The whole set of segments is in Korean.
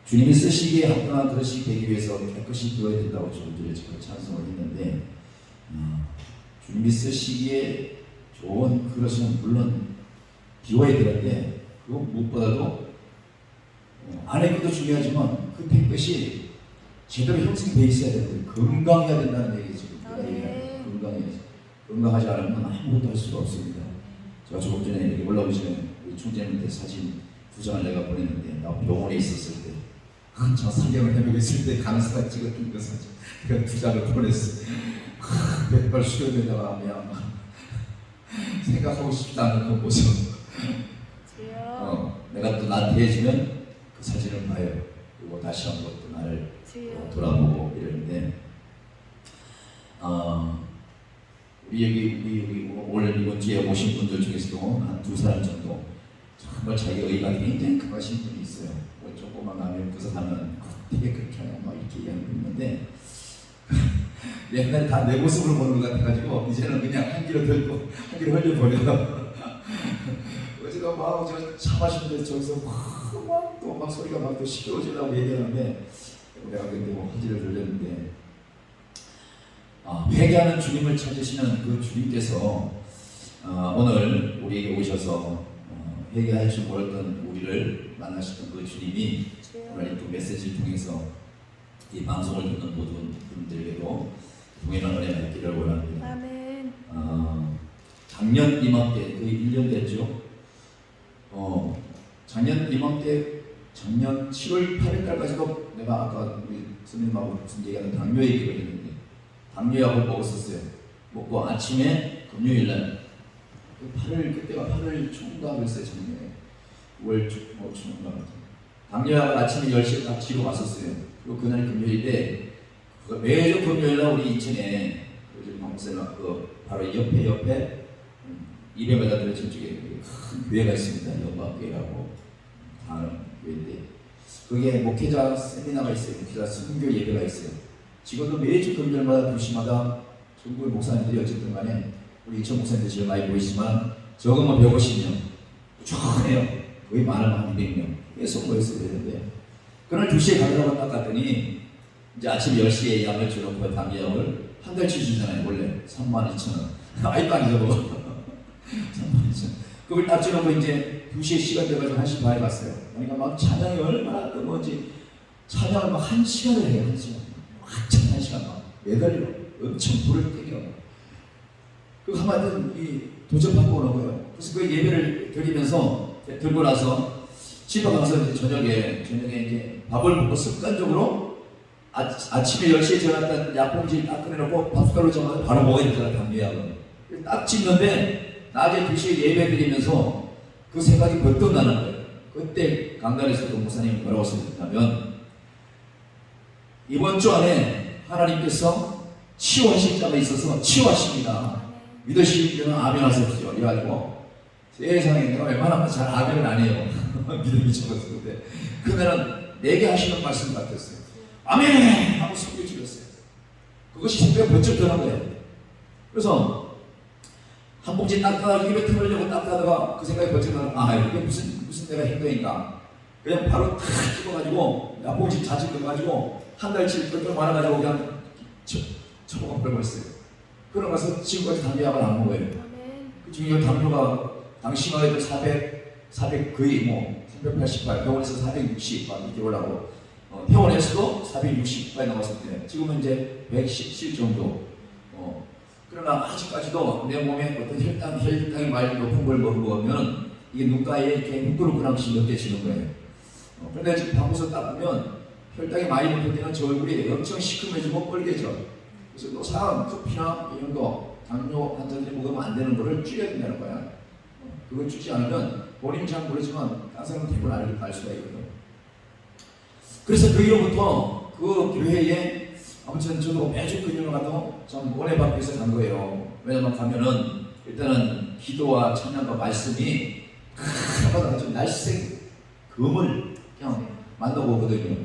주님이 쓰시기에 합당한 그릇이 되기 위해서 깨끗이 비워야 된다고 조금 전에 제가 찬송을 했는데, 주님이 쓰시기에 좋은 그릇은 물론 비워야 되는데, 그거 무엇보다도 안에 것도 중요하지만 그 깨끗이 제대로 형성되어 있어야 되는데, 건강해야 된다는 얘기죠. 건강하지 않으면 아무것도 할 수가 없습니다. 제가 조금 전에 이렇게 올라오기 전에 우리 총재님한테 사진 2장을 내가 보냈는데, 나 병원에 있었을 때 한참 상경을 해보고 있을 때 간호사가 찍었던 그 사진, 그냥 2장을 보냈어. 백발 수련에다가 그냥 생각하고 싶지 않은 그 모습. 내가 또 나한테 해주면 그 사진을 봐요. 그리고 다시 한번 또 나를 돌아보고 이러는데, 우리 여기 오늘 이번 주에 오신 분들 중에서도 한 2사람 정도 정말 자기 의가 굉장히 강하신 분이 있어요. 뭐 조금만 하면 그 사람은 되게 그렇게 하냐 막 이렇게 얘기하고 있는데, 옛날에 다 내 모습으로 보는 것 같아가지고 이제는 그냥 한 귀로 들고 한 귀로 흘려버려. 어제도 막 차 마시는데 저기서 막 소리가 막 또 시끄러워지려고 얘기하는데, 내가 근데 뭐 한지를 들렸는데, 회개하는 주님을 찾으시는 그 주님께서 오늘 우리에게 오셔서 회개할 줄 몰랐던 우리를 만나셨던 그 주님이 오늘 또 메시지를 통해서 이 방송을 듣는 모든 분들에게도 동일한 은혜가 있기를 원합니다. 아멘. 작년 이맘때 거의 1년 됐죠. 작년 이맘때 작년 7월 8일까지도 내가 아까 우리 선생님하고 무슨 얘기하는 당뇨 얘기를 했는데, 당뇨약을 먹었었어요. 먹고 아침에 금요일날 그때가 8월 초인가 그랬어요. 작년에 9월 초인가. 당뇨약을 아침에 10시에 딱 지러 왔었어요. 그리고 그날 금요일인데, 매주 금요일날 우리 인천에 그 바로 옆에 200m 들어 저쪽에 큰 교회가 있습니다. 영광교회라고 하는 교회인데, 거기에 목회자 세미나가 있어요. 목회자 선교 예배가 있어요. 지금도 매주 금요일마다 2시마다 전국의 목사님들이 어쨌든 간에 우리 인천 목사님들 제일 많이 보이지만 적으면 150명 쫙해요. 거의 많으면 한 200명 계속 모였어야 되는데, 그날 2시에 가려고 딱 갔더니 이제 아침 10시에 약을 주놓고 당약을 한 달치 주잖아요. 원래 32,000원. 아이 딱 잊어먹어. 32,000원. 그걸 딱 주놓고 이제 2시에 시간 돼가지고 1시 반에 갔어요. 그러니까 막 찬양이 얼마나 뜨거운지 찬양을 막 1시간을 해요. 1시간. 한참 1시간 막 매달리고 엄청 불을 떼겨. 그 한마디는 도전받고 오는 거예요. 그래서 그 예배를 드리면서 들고 나서 집에 가서 이제 저녁에 이제 밥을 먹고 습관적으로 아침에 10시에 전화했던 약봉지 딱 꺼내놓고 밥숟가락으로 정해서 바로 먹어야 되잖아. 당뇨약은 딱 찍는데, 낮에 2시에 예배 드리면서 그 생각이 번뜩 나는 거예요. 그때 강단에서도 목사님이 뭐라고 쓰셨냐면, 이번 주 안에 하나님께서 치유하실 자가 있어서 치유하십니다. 믿으시면 아멘 하십시오. 이래가지고 세상에 내가 웬만하면 잘 아멘을 안 해요. 믿음이 적었을 때. 그날은 내게 하시는 말씀 같았어요. 아멘! 하고 소리를 질렀어요. 그것이 생각이 번쩍 드는 거예요. 그래서 한 봉지 딱 따다가 입에 틈으려고 딱 따다가 그 생각이 번쩍 드는, 이게 무슨 내가 행동인가. 그냥 바로 탁 집어가지고 한 봉지 자주 넣어가지고 한 달치 좀 많아가지고 그냥 처먹어 버렸어요. 그러고 나서 지금까지 당뇨약을 안 먹어요. 그 중에 당뇨가 당시만 해도 400 거의 388, 병원에서 460 이렇게 올라가고, 병원에서도 460까지 나왔을 때 지금은 이제 117 정도. 그러나 아직까지도 내 몸에 어떤 혈당이 많이 높은 걸 먹으면 이게 눈가에 이렇게 미끄러그랑씩 느껴지는 거예요. 그런데 지금 방구석 딱 보면 혈당이 많이 높을 때는 저 얼굴이 엄청 시큼해지고 빨개져. 그래서 또 사람 커피나 이런 거 당뇨 환자들이 먹으면 안 되는 거를 줄여야 된다는 거야. 그걸 줄이지 않으면 본인은 잘 모르지만 다른 사람은 대부분 알 수가 있거든. 그래서 그 이후부터 그 교회에 아무튼 저도 매주 금요일 가도 좀 오래 받고 있어 간 거예요. 왜냐면 가면은 일단은 기도와 찬양과 말씀이 하다가 좀 날쌘 금을 그냥 만나보거든요.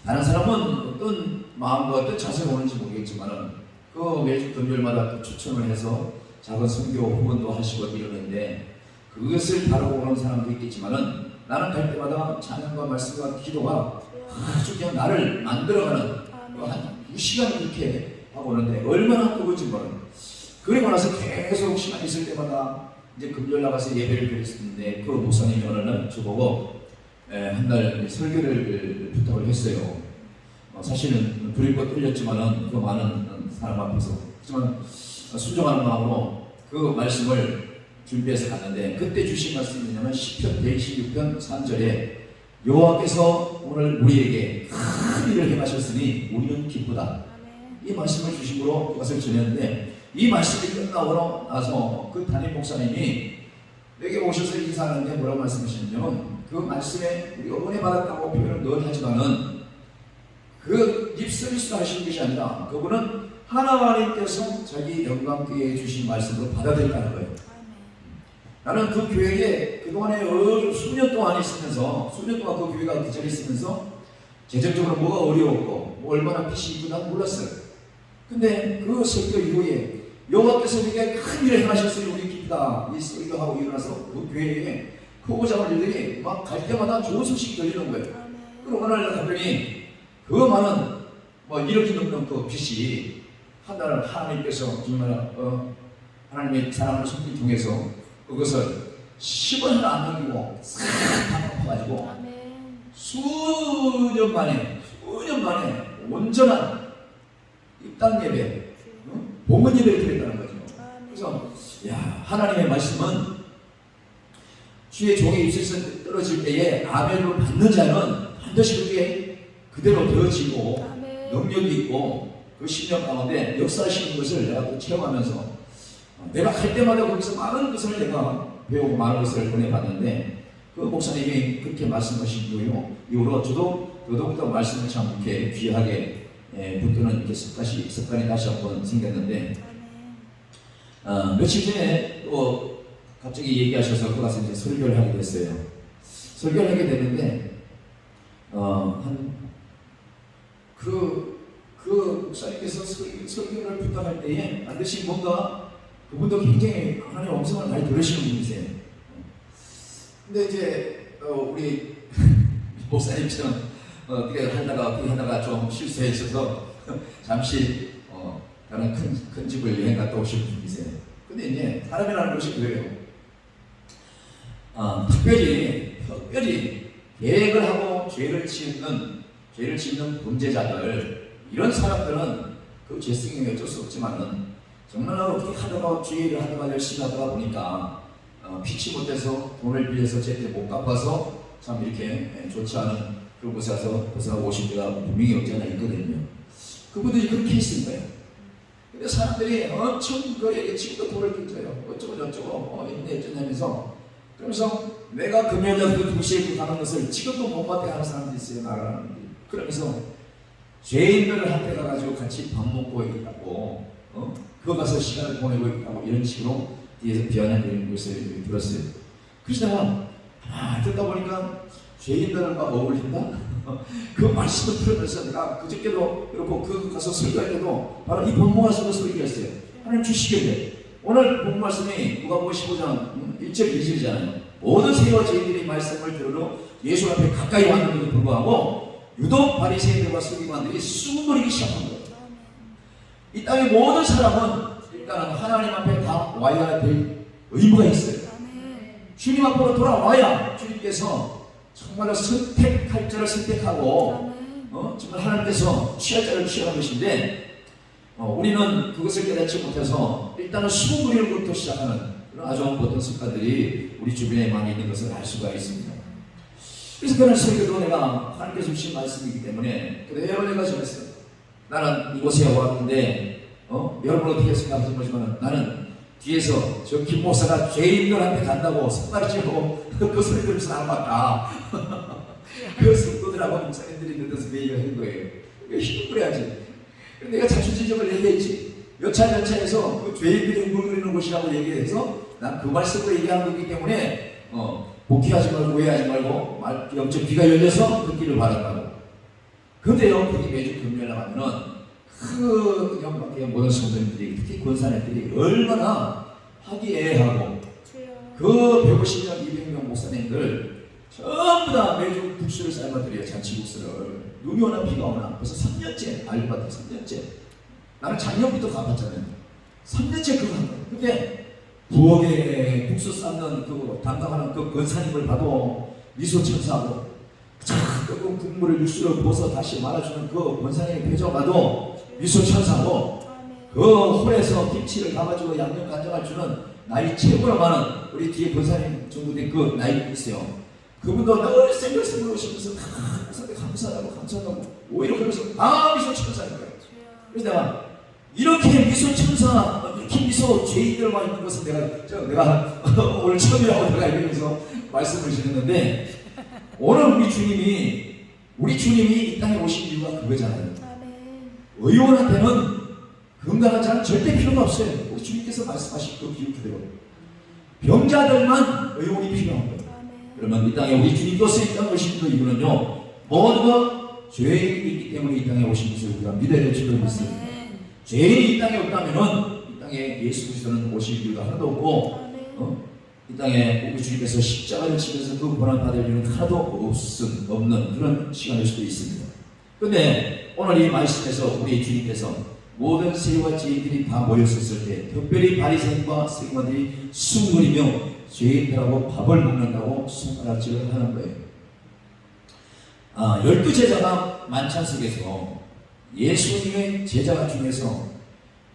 다른 사람은 어떤 마음과 어떤 자세가 오는지 모르겠지만은 그 매주 금요일마다 또 추천을 해서 작은 선교 후원도 하시고 이러는데, 그것을 바라고 오는 사람도 있겠지만은 나는 갈 때마다 찬양과 말씀과 기도가 아주 그냥 나를 만들어가는 한 2시간 그렇게 하고 오는데 얼마나 뜨거운지 모르는. 그리고 나서 계속 시간 있을 때마다 이제 금요일 나가서 예배를 드렸었는데 그 목사님이 어느 날 저보고 한 달 설교를 부탁을 했어요. 사실은 두렵고 떨렸지만은 그 많은 사람 앞에서 하지만 순종하는 마음으로 그 말씀을 준비해서 갔는데 그때 주신 말씀이 뭐냐면 시편 116편 3절에 여호와께서 오늘 우리에게 큰 일을 행하셨으니 우리는 기쁘다. 이 말씀을 주심으로 그것을 전했는데 이 말씀이 끝나고 나서 그 담임 목사님이 내게 오셔서 인사하는데 뭐라고 말씀하셨냐면 그 말씀에 우리가 은혜 받았다고 표현을 늘 하지만은 그 립서비스로 하시는 것이 아니라 그분은 하나님께서 자기 영광교회에 주신 말씀으로 받아들였다는 거예요. 나는 그 교회에 그동안에 수년 동안 있으면서 수년 동안 그 교회가 그 자리에 있으면서 재정적으로 뭐가 어려웠고 뭐 얼마나 빚이 있고 난 몰랐어요. 근데 그 설교 이후에 여호와께서 우리에게 큰 일을 행하셨으니 우리 기쁘다 이 설교하고 일어나서 그 교회에 크고작은 일들이 막 갈 때마다 좋은 소식이 들리는 거예요. 그리고 어느 날 갔더니 그 많은 뭐 1억이 넘는 그 빚이 한 달 하나님께서 정말 하나님의 사랑하는 손길 통해서 그것을 10원을 안 남기고 싹 갚아가지고 수년 만에 온전한 입당 예배, 봉헌 예배를 드렸다는 거죠. 그래서 야, 하나님의 말씀은 주의 종의 입술에서 떨어질 때에 아멘을 받는 자는 반드시 그게 그대로 되어지고 능력이 있고 그 10년 가운데 역사하시는 것을 내가 또 체험하면서 내가 갈 때마다 거기서 많은 것을 내가 배우고 많은 것을 은혜받는데 그 목사님이 그렇게 말씀하신 이후로 저도 더더욱더 말씀을 참 이렇게 귀하게 붙드는 이렇게 습관이 다시 한번 생겼는데 며칠 전에 또 갑자기 얘기하셔서 그 가서 이제 설교를 하게 됐어요. 설교를 하게 됐는데 그 목사님께서 설교를 부탁할 때에 반드시 뭔가 그분도 굉장히 하나님의 음성을 많이 들으시는 분이세요. 근데 이제 우리 목사님처럼 어떻게 하다가 좀 실수해 있어서 잠시 다른 큰 집을 여행 갔다 오신 분이세요. 근데 이제 사람이라는 것이 그래요. 특별히 계획을 하고 죄를 짓는 범죄자들 이런 사람들은 그 죄성이 어쩔 수 없지만은 정말 어떻게 하다가 죄를 하다가 열심히 하다가 보니까 피치 못해서 돈을 빌려서 제때 못 갚아서 참 이렇게 좋지 않은 그런 곳에서 벗어나고 오신 데가 분명히 없지 않아 있거든요. 그분들이 그런 케이스인 거예요. 근데 사람들이 엄청 그에게 지금도 돈을 빌려줘요. 어쩌고 저쩌고 있네 어쩌냐면서 그러면서 내가 금요일날 그 2시에 가는 것을 지금도 못 받게 하는 사람들이 있어요. 나라는 분들이. 그러면서 죄인들을 한테 가가지고 같이 밥 먹고 있다고 그거 가서 시간을 보내고 있다고 이런 식으로 뒤에서 비아냥거리는 것을 들었어요. 그래서 내가 듣다 보니까 죄인들과 어울린다? 그 말씀을 들으면서 내가 그저께도 그렇고 그 가서 설교할 때도 바로 이 본문 말씀을 설교했어요. 하나님 주시겠네. 오늘 본문 말씀이 누가복음 15장 1절 2절이잖아요. 모든 세와 죄인들이 말씀을 들으러 예수 앞에 가까이 왔는데도 불구하고 유독 바리새인들과 서기관들이 숨거리기 시작한 거예요. 이 땅의 모든 사람은 일단은 하나님 앞에 다 와야 될 의무가 있어요. 주님 앞으로 돌아와야 주님께서 정말로 선택할 자를 선택하고 정말 하나님께서 취할 자를 취하는 것인데 우리는 그것을 깨닫지 못해서 일단은 숨거리는것부터 시작하는 그런 아주 어떤 습관들이 우리 주변에 많이 있는 것을 알 수가 있습니다. 그래서 그런 설교도 내가 하나님께서 주신 말씀이기 때문에 그대로 내가 전했어요. 나는 이곳에 왔는데 여러분 어떻게 생각하는지 모르지만 나는 뒤에서 저 김 목사가 죄인들한테 간다고 손가락질하고 그 소리 들으면서 안 봤다. 그 성도들하고 목사님들이 있는 데서 그 얘기를 한 거예요. 힘을 그래야지. 내가 자초지적을 얘기했지. 여차여차해서 그 죄인들이 우글거리는 곳이라고 얘기해서 난 그 말씀으로 얘기하는 거기 때문에 복귀하지 말고 오해하지 말고 영적 귀가 열려서 듣기를 바란다고. 근데요, 그게 매주 금요일 나가면은 그 영광의 모든 성도님들이 특히 권사님들이 얼마나 화기애애하고 그 150명, 200명 목사님들 전부 다 매주 국수를 삶아드려요. 잔치국수를. 눈이 오나 비가 오나 벌써 3년째 알바도 3년째. 나는 작년부터 가봤잖아요. 3년째 그거 한 거예요. 근데 부엌에 국수 삶는 그 담당하는 그 권사님을 봐도 미소천사하고 뜨거운 국물을 육수로 부어서 다시 말아주는 그 권사님의 표정 봐도 미소천사하고 그 홀에서 김치를 담아주고 양념 간장을 주는 나이 최고로 많은 우리 뒤에 권사님 정도 된 그 나이 있어요. 그분도 늘 생글생글 오시면서 감사하다고 오히려 그러면서 미소천사인 거예요. 그래서 내가 이렇게 미소천사 이렇게 미소 죄인들만 있는 것은 내가 오늘 처음이라고 내가 이러면서 말씀을 드렸는데 오늘 우리 주님이 이 땅에 오신 이유가 그거잖아요. 의원한테는 건강한 자는 절대 필요가 없어요. 우리 주님께서 말씀하신 그 기록 그대로 병자들만 의원이 필요한 거예요. 그러면 이 땅에 우리 주님께서 이 땅에 오신 그 이유는요, 모두가 죄인이 있기 때문에 이 땅에 오신 것을 우리가 믿어야 될 줄로 믿습니다. 죄인이 이 땅에 없다면은 이 땅에 예수 그리스도는 오실 이유가 하나도 없고 이 땅에 우리 주님께서 십자가를 지면서 그 고난 받을 이유는 하나도 없는 그런 시간일 수도 있습니다. 그런데 오늘 이 말씀에서 우리 주님께서 모든 세리와 죄인들이 다 모였었을 때 특별히 바리새인과 서기관들이 숭거리며 죄인들하고 밥을 먹는다고 손가락질을 하는 거예요. 12제자가 만찬 속에서 예수님의 제자 중에서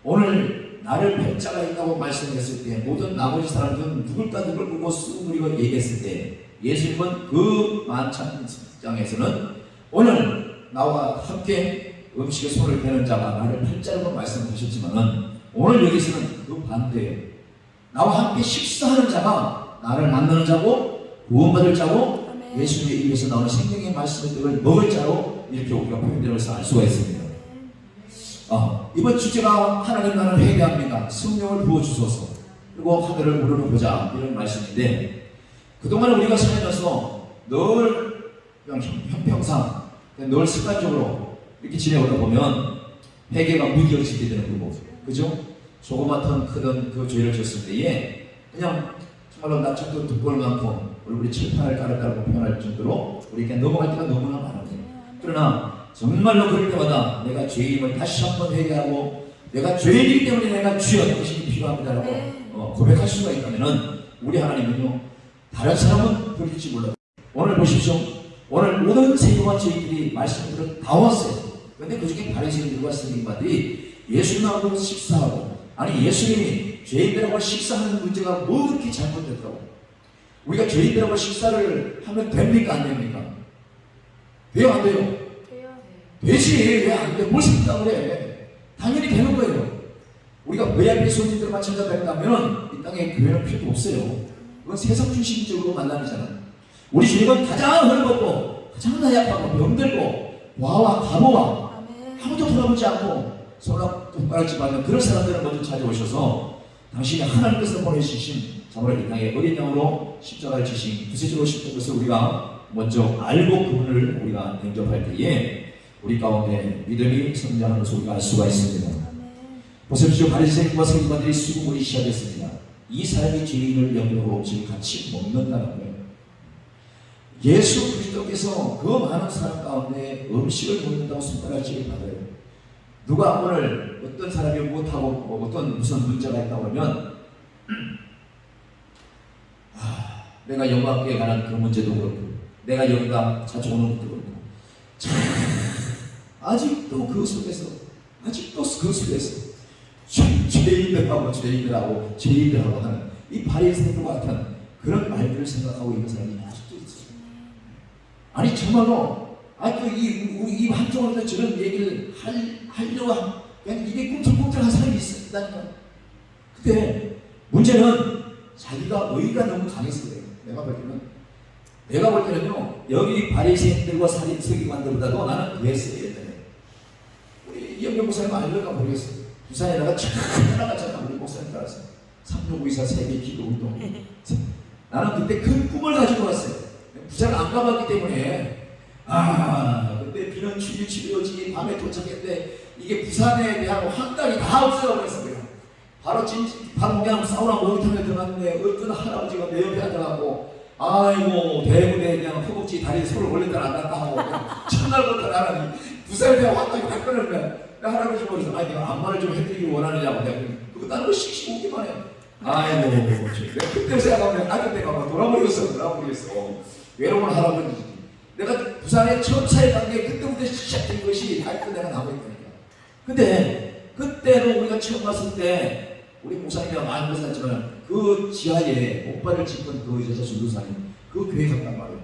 오늘 나를 팔자가 있다고 말씀했을 때 모든 나머지 사람들은 누굴까 누굴 보고 숭거리고 얘기했을 때 예수님은 그 만찬장에서는 오늘 나와 함께 음식에 손을 대는 자가 나를 팔자라고 말씀하셨지만은 오늘 여기서는 그 반대예요. 나와 함께 식사하는 자가 나를 만나는 자고 구원받을 자고 예수님의 입에서 나오는 생명의 말씀을 먹을 자로 이렇게 우리가 표현되어서 알 수가 있습니다. 이번 주제가 하나님 나라를 회개합니다. 성령을 부어주소서. 그리고 하늘을 우러러보자 이런 말씀인데 그동안 우리가 살면서 늘 형평상 늘 습관적으로 이렇게 지내오다 보면 회개가 무기력지게 되는 거고, 그죠? 조그맣든 크든 그 죄를 졌을 때에 그냥 정말로 낯짝도 두꺼울 만큼 얼굴이 칠판을 깔았다고 표현할 정도로 우리가 넘어갈 때가 너무나 많아요. 그러나 정말로 그럴 때마다 내가 죄인임을 다시 한번 회개하고 내가 죄인이기 때문에 내가 주여 당신이 필요합니다라고 고백할 수가 있다면은 우리 하나님은요 다른 사람은 버릴지 몰라요. 오늘 보십시오. 오늘 모든 세리와 죄인들이 말씀을 다 왔어요. 그런데 그 중에 바리새인들과 서기관들이 예수님하고 식사하고 아니 예수님이 죄인들하고 식사하는 문제가 뭐 그렇게 잘못됐다고? 우리가 죄인들하고 식사를 하면 됩니까 안 됩니까? 돼요 안 돼요? 되지. 왜 안 돼? 뭘 생각을 해? 당연히 되는 거예요. 우리가 VIP 손님들만 찾아다닌다면 이 땅에 교회는 필요도 없어요. 그건 세상 중심적으로 만남이잖아요. 우리 주님은 가장 헐벗고 가장 나약하고 병들고 와와 가보와 아무도 돌아보지 않고 손가락질 받는 그런 사람들을 먼저 찾아오셔서 당신이 하나님께서 보내주신 정말 이 땅에 어린 양으로 십자가를 지신 구세주로 오신 것을 우리가 먼저 알고 그분을 우리가 영접할 때에 우리 가운데 믿음이 성장하는 것을 우리가 알 수가 있습니다. 보십시오. 바리새인과 서기관들이 수고를 시작했습니다. 이 사람이 죄인을 영접으로 지금 같이 먹는다는 거예요. 예수 그리스도께서 그 많은 사람 가운데 음식을 먹는다고 손가락질을 받아요. 누가 오늘 어떤 사람이 못하고 어떤 무슨 문제가 있다고 하면 내가 영광교회 가는 그 문제도 그렇고 내가 여기가 자주 오는 것도 그렇고 아직도 그 속에서 죄인들하고 하는 이 바리새인들과 같은 그런 말들을 생각하고 있는 사람이 아직도 있어요. 아니 정말로 이 한쪽으로 저런 얘기를 하려고 그냥 이게 꿈틀꿈틀한 사람이 있다니까. 근데 문제는 자기가 의의가 너무 강해서 그래요. 내가 볼 때는요 여기 바리새인들과 서기관들보다도 나는 그에 써야 돼. 우리 이영경 목사님 알려가 모르겠어요. 부산에다가 쫙 따라갔잖아. 우리 목사님 따라서 3654 세계 기도 운동. 나는 그때 큰 꿈을 가지고 왔어요. 부산을 안 가봤기 때문에 그때 비는 추위오지 밤에 도착했는데 이게 부산에 대한 환각이 다 없어져버렸어요. 바로 그냥 사우나 목욕탕에 들어갔는데 어떤 할아버지가 내 옆에 앉아가고 아이고 대구대 그냥 허벅지 다리 서로 올렸다 안 갔다 하고 첫날부터 나는 부산에 내가 왔다고 할 거는 할아버지 보면서 아니 내가 안마를 좀 해드리길 원하느냐고 내가 그거 다른 거 씩씩 웃기만 해. 아이고 내가 그때 생각하면 아들 때가 막 돌아버리겠어. 외로운 할아버지. 내가 부산에 처음 사회 관계 그때부터 시작된 것이 아직도 내가 남아있다니까. 근데 그때도 우리가 처음 왔을 때 우리 목사님이랑 많이 보셨지만 그 지하에 목발을 짚은 그 여자 전도사님 그 교회 갔단 말이에요.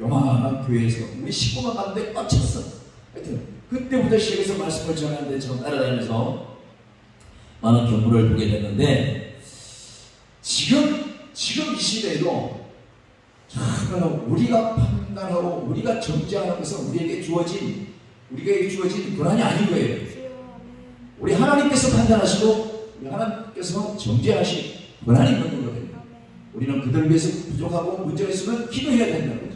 요만한 교회에서 우리 식구만 갔는데 꽉 찼어. 하여튼 그때부터 시작해서 말씀을 전하는데 제가 따라다니면서 많은 경우를 보게 됐는데 지금 이 시대에도 정말 우리가 판단하고 우리가 정죄하는 것은 우리에게 주어진 권한이 아닌 거예요. 우리 하나님께서 판단하시고 우리 하나님께서 정죄하신 권한이 있는 거거든요. 우리는 그들 위해서 부족하고 문제가 있으면 기도해야 된다는 거죠.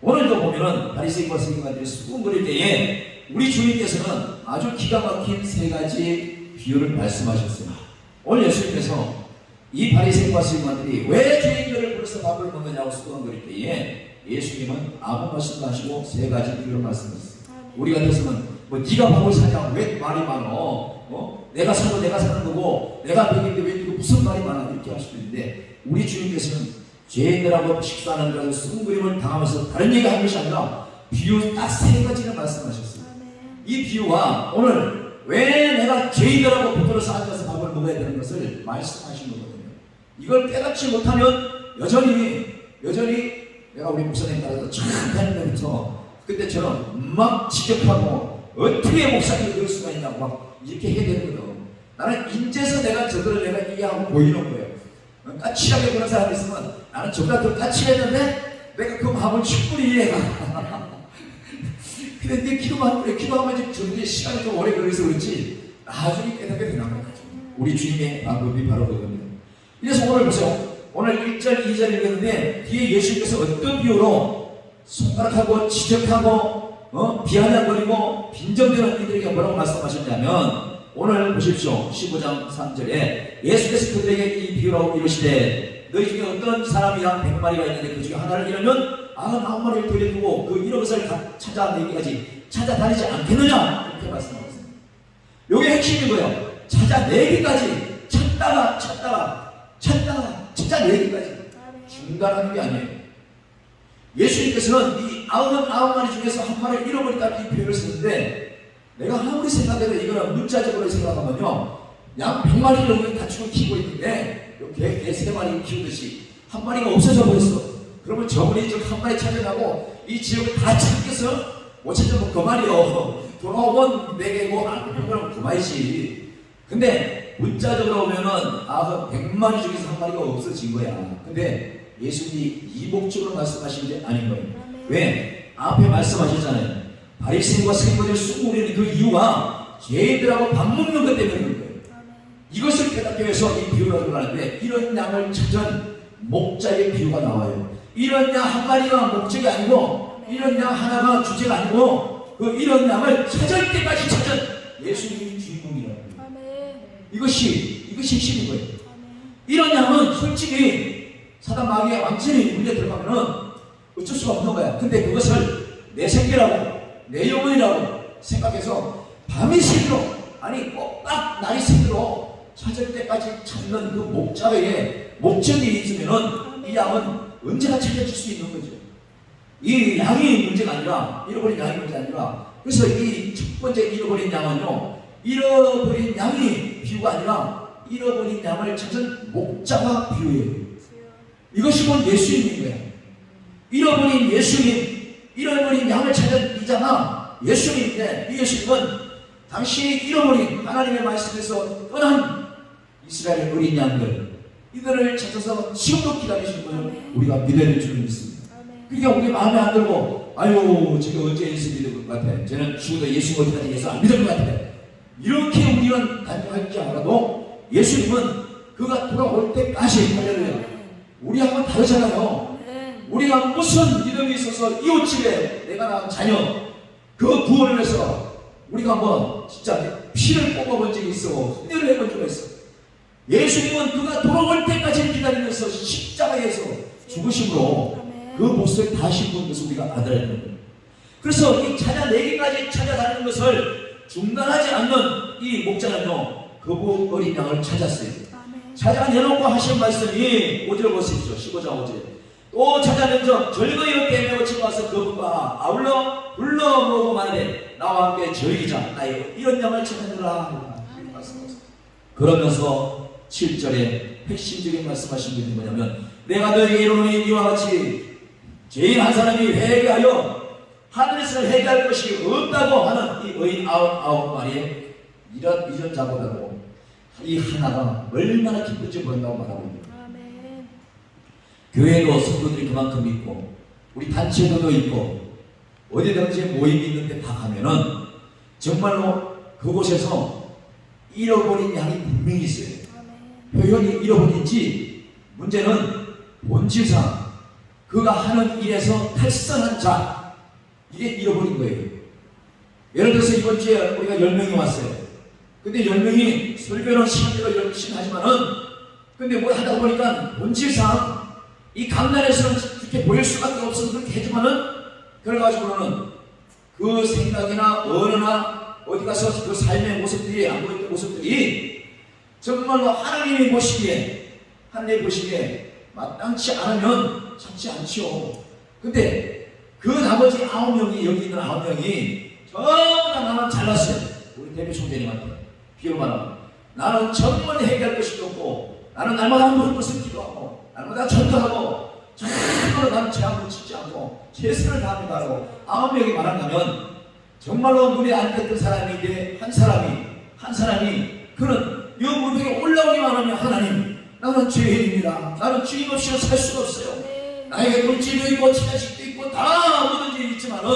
오늘도 보면은 바리새인과 서기관들이 수군거릴 때에 우리 주님께서는 아주 기가 막힌 세 가지 비유를 말씀하셨어요. 오늘 예수님께서 이 바리새인과 서기관들이 왜 죄인들을 불러서 밥을 먹느냐고 수군거릴 때에 예수님은 아무 말씀도 하시고 세 가지 비유를 말씀하셨어요. 우리 같아서는 뭐 네가 밥을 사냐 왜 말이 많어? 내가 사도 내가 사는 거고 내가 먹인데 왜 이거 무슨 말이 많아 이렇게 할 수도 있는데 우리 주님께서는 죄인들하고 식사하는 데서 수군거림을 당하면서 다른 얘기하는 것이 아니라 비유 딱 세 가지를 말씀하셨어요. 이 비유가 오늘 왜 내가 죄인들하고 붙들어서 앉아서 밥을 먹어야 되는 것을 말씀하신 거거든요. 이걸 깨닫지 못하면 여전히 내가 우리 목사님 따라서 참 다닐 때부터 그때처럼 막 지적하고 어떻게 목사님이 그럴 수가 있냐고 막 이렇게 해야 되거든. 나는 인제서 내가 저들을 내가 이해하고 보이는 거예요. 까칠하게 그런 사람이 있으면 나는 저보다 더 까칠했는데 내가 그 마음을 충분히 이해가. 근데 내 기도하면 저들이 시간이 좀 오래 걸려서 그렇지 나중에 깨닫게 되는 거예요. 우리 주님의 방법이 바로 그겁니다. 그래서 오늘 보세요. 오늘 1절 2절 읽었는데 뒤에 예수님께서 어떤 비유로 손가락하고 지적하고 비아냥거리고 빈정대는 이들에게 뭐라고 말씀하셨냐면 오늘 보십시오. 15장 3절에 예수께서 그들에게 이 비유로 이르시되 너희 중에 어떤 사람이랑 100마리가 있는데 그 중에 하나를 잃으면 99마리를 돌려두고 그 잃은 것을 찾아내기까지 찾아다니지 않겠느냐 이렇게 말씀하셨습니다. 이게 핵심인 거예요. 찾아내기까지 찾아내기까지 중단하는 게 아니에요. 예수님께서는 이 99마리 중에서 한 마리를 잃어버렸다 이 표현을 쓰는데 내가 아무리 생각해도 이거는 문자적으로 생각하면요 양 100마리를 다치고 키우고 있는데 개 3마리 키우듯이 한 마리가 없어져 버렸어. 그러면 저분이 좀 한 마리 찾아나고 이 지역을 다 찾겠어? 못 찾으면 그만이요. 돌아오면 4개고 안 그러면 그만이지. 근데 문자적으로 보면은 100마리 중에서 한 마리가 없어진 거야. 근데 예수님이 이 목적으로 말씀하신 게 아닌 거예요. 왜? 앞에 말씀하셨잖아요. 바리새인과 서기관들이 수고리는 그 이유가 죄인들하고 밥 먹는 것 때문에 그런 거예요. 이것을 깨닫기 위해서 이 비유가 들어가는데 이런 양을 찾은 목자의 비유가 나와요. 이런 양 한 마리가 목적이 아니고 이런 양 하나가 주제가 아니고 그 이런 양을 찾을 때까지 찾은 예수님이 주인공이라는 거예요. 이것이 핵심인 거예요. 이런 양은 솔직히 사단 마귀가 완전히 물려 들어가면은 어쩔 수가 없는 거야. 근데 그것을 내 생계라고 내 영혼이라고 생각해서 밤이 새도록 아니 딱 날이 새도록 찾을 때까지 찾는 그 목자의 목적이 있으면은 이 양은 언제나 찾아질 수 있는 거죠. 이 양이 문제가 아니라 잃어버린 양이 문제가 아니라 그래서 이 첫 번째 잃어버린 양은요 잃어버린 양이 비유가 아니라 잃어버린 양을 찾은 목자가 비유예요. 이것이 곧 예수님인 거예요. 잃어버린 예수님, 잃어버린 양을 찾은 이자가 예수님인데 이 예수님은 당시 잃어버린 하나님의 말씀에서 떠난 이스라엘의 어린 양들 이들을 찾아서 지금도 기다리시는 걸 우리가 믿어야 될 줄 믿습니다. 그러니까 우리 마음에 안 들고 아유 제가 언제 예수 믿을 것 같아. 저는 죽어도 예수 어디까지 예수 안 믿을 것 같아. 이렇게 우리는 단정할지 알아도 예수님은 그가 돌아올 때까지 할렐루야. 우리하고는 다르잖아요. 우리가 무슨 믿음이 있어서 이웃집에 내가 낳은 자녀 그 구원을 위해서 우리가 뭐 진짜 피를 뽑아본 적이 있어. 헌혈을 해본 적이 있어. 예수님은 그가 돌아올 때까지 기다리면서 십자가에서 죽으심으로 그 몫을 다 씹은 것을 우리가 알아야 되는 거예요. 그래서 이 찾아내기까지 찾아가는 것을 중단하지 않는 이 목자는요, 그 어린 양을 찾았어요. 찾아내놓고 하신 말씀이 5절 보십시오. 15장 5절. 또 찾아낸적 절거이 어깨에 메고 치고와서 그분과 아울러 불러 모으고 말하되 나와 함께 저희자 나의 이런 양을 찾아내라. 그러면서 7절에 핵심적인 말씀하신 것이 뭐냐면 내가 너에게 이르노니 이와 같이 죄인 한 사람이 회개하여 하늘에서 회개할 것이 없다고 하는 이 의인 99마리의 이런 이전자보다도 이 하나가 얼마나 기쁜지 모른다고 말하고 있습니다. 교회도 성도들이 그만큼 있고 우리 단체도 있고 어디든지 모임이 있는데 다 가면은 정말로 그곳에서 잃어버린 양이 분명히 있어요. 표현이 잃어버린지 문제는 본질상 그가 하는 일에서 탈선한 자, 이게 잃어버린 거예요. 예를 들어서 이번 주에 우리가 10명이 왔어요. 근데 10명이 설교는 시간대로 열심히 하지만은 근데 뭐 하다 보니까 본질상 이 강단에서는 그렇게 보일 수밖에 없어서 그렇게 해주면은 그래가지고는 그 생각이나 언어나 어디 가서 그 삶의 모습들이 안 보였던 모습들이 정말로 하나님이 보시기에 마땅치 않으면 참지 않지요. 근데 그 나머지 9명이 여기 있는 9명이 전부 다 나는 잘났어요. 우리 대표 총재님한테 비교 말하면 나는 정말 해결할 것이 없고 나는 날마다 모든 것을 기도하고 날마다 전도하고 정말로 나는 죄악을 짓지 않고 최선을 다합니다 라고 9명이 말한다면 정말로 눈에 안 띄었던 사람인데 한 사람이 그는 이 무덤에 올라오기만 하면 하나님 나는 죄인입니다. 나는 주님 없이는 살 수가 없어요. 나에게 물질도 있고 자식도 있고 다 뭐든지 있지만은